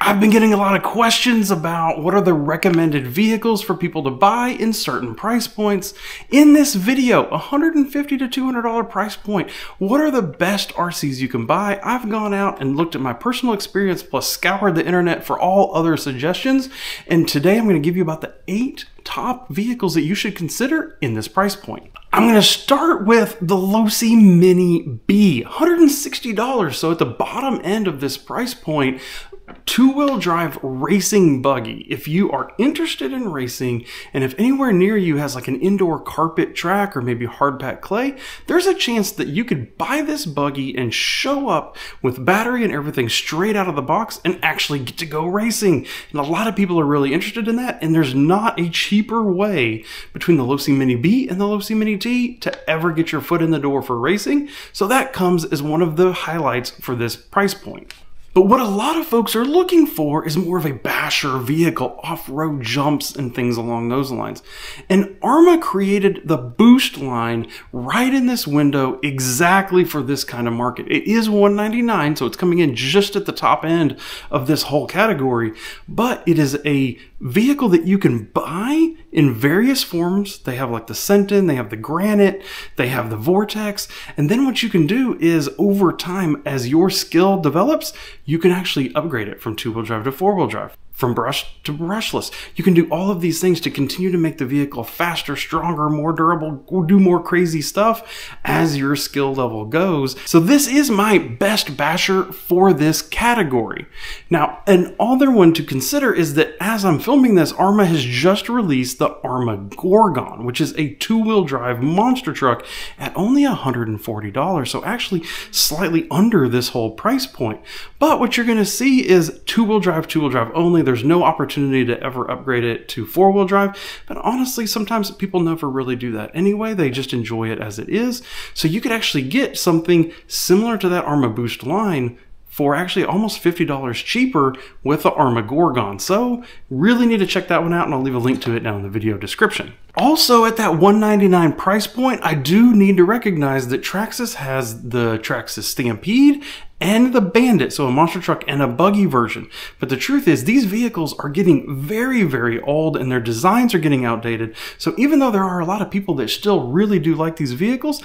I've been getting a lot of questions about what are the recommended vehicles for people to buy in certain price points. In this video, $150 to $200 price point, what are the best RCs you can buy? I've gone out and looked at my personal experience plus scoured the internet for all other suggestions. And today I'm going to give you about the 8 top vehicles that you should consider in this price point. I'm going to start with the Losi Mini B, $160. So at the bottom end of this price point, two-wheel drive racing buggy. If you are interested in racing, and if anywhere near you has like an indoor carpet track or maybe hard packed clay, there's a chance that you could buy this buggy and show up with battery and everything straight out of the box and actually get to go racing. And a lot of people are really interested in that, and there's not a cheaper way between the Losi Mini B and the Losi Mini T to ever get your foot in the door for racing. So that comes as one of the highlights for this price point. But what a lot of folks are looking for is more of a basher vehicle, off-road jumps and things along those lines. And Arrma created the Boost line right in this window exactly for this kind of market. It is $199, so it's coming in just at the top end of this whole category, but it is a vehicle that you can buy in various forms. They have like the Sentin, they have the Granite, they have the Vortex, and then what you can do is over time, as your skill develops, you can actually upgrade it from two-wheel drive to four-wheel drive, from brush to brushless. You can do all of these things to continue to make the vehicle faster, stronger, more durable, do more crazy stuff as your skill level goes. So this is my best basher for this category. Now, an other one to consider is that as I'm filming this, Arrma has just released the Arrma Gorgon, which is a two-wheel drive monster truck at only $140. So actually slightly under this whole price point. But what you're gonna see is two-wheel drive only. There's no opportunity to ever upgrade it to four-wheel drive, but honestly, sometimes people never really do that anyway. They just enjoy it as it is. So you could actually get something similar to that Arrma Boost line for actually almost $50 cheaper with the Arrma Gorgon. So really need to check that one out, and I'll leave a link to it down in the video description. Also at that $199 price point, I do need to recognize that Traxxas has the Traxxas Stampede and the Bandit, so a monster truck and a buggy version. But the truth is these vehicles are getting very, very old and their designs are getting outdated. So even though there are a lot of people that still really do like these vehicles,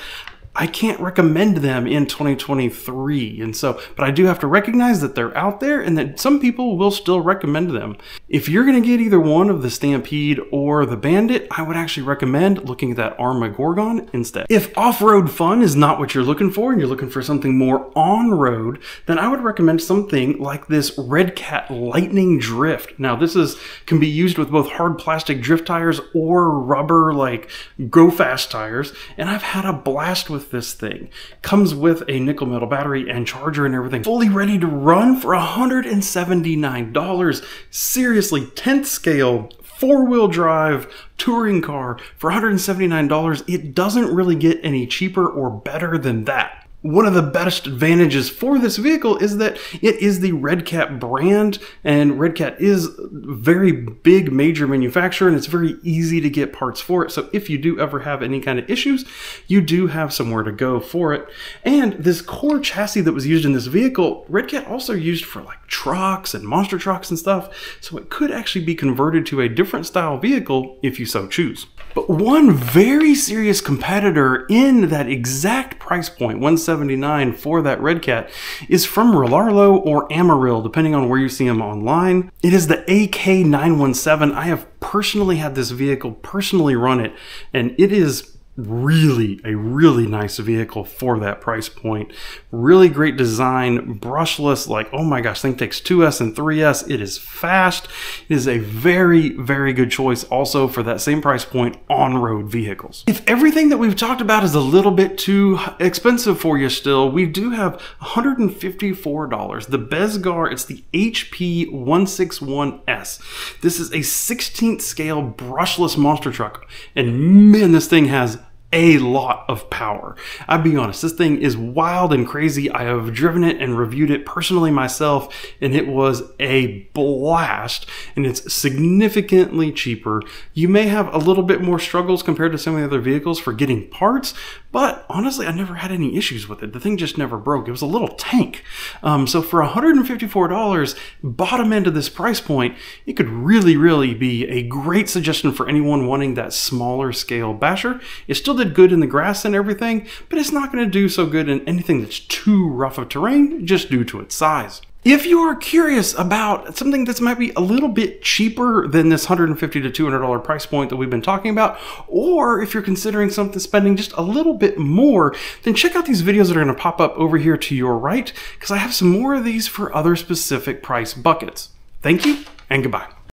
I can't recommend them in 2023. And so, but I do have to recognize that they're out there and that some people will still recommend them. If you're going to get either one of the Stampede or the Bandit, I would actually recommend looking at that Arrma Gorgon instead. If off-road fun is not what you're looking for and you're looking for something more on-road, then I would recommend something like this Red Cat Lightning Drift. Now this can be used with both hard plastic drift tires or rubber like Go Fast tires, and I've had a blast with this thing. Comes with a nickel metal battery and charger and everything, fully ready to run for $179. Seriously, 10th scale, four-wheel drive touring car for $179. It doesn't really get any cheaper or better than that. One of the best advantages for this vehicle is that it is the Red Cat brand, and Red Cat is a very big major manufacturer, and it's very easy to get parts for it. So if you do ever have any kind of issues, you do have somewhere to go for it. And this core chassis that was used in this vehicle, Red Cat also used for like trucks and monster trucks and stuff. So it could actually be converted to a different style vehicle if you so choose. But one very serious competitor in that exact price point, $179 for that Red Cat, is from Rlaarlo or Amarillo, depending on where you see them online. It is the AK917. I have personally had this vehicle, personally run it, and it is really a really nice vehicle for that price point. Really great design, brushless, like, oh my gosh, thing takes 2S and 3S. It is fast. It is a very, very good choice also for that same price point on-road vehicles. If everything that we've talked about is a little bit too expensive for you still, we do have $154. The Bezgar, it's the HP161S. This is a 16th scale brushless monster truck, and man, this thing has a lot of power. I'll be honest, this thing is wild and crazy. I have driven it and reviewed it personally myself, and it was a blast, and it's significantly cheaper. You may have a little bit more struggles compared to some of the other vehicles for getting parts, but honestly, I never had any issues with it. The thing just never broke. It was a little tank. So for $154, bottom end of this price point, it could really be a great suggestion for anyone wanting that smaller scale basher. It still did good in the grass and everything, but it's not going to do so good in anything that's too rough of terrain just due to its size. If you are curious about something that might be a little bit cheaper than this $150 to $200 price point that we've been talking about, or if you're considering something spending just a little bit more, then check out these videos that are going to pop up over here to your right, because I have some more of these for other specific price buckets. Thank you, and goodbye.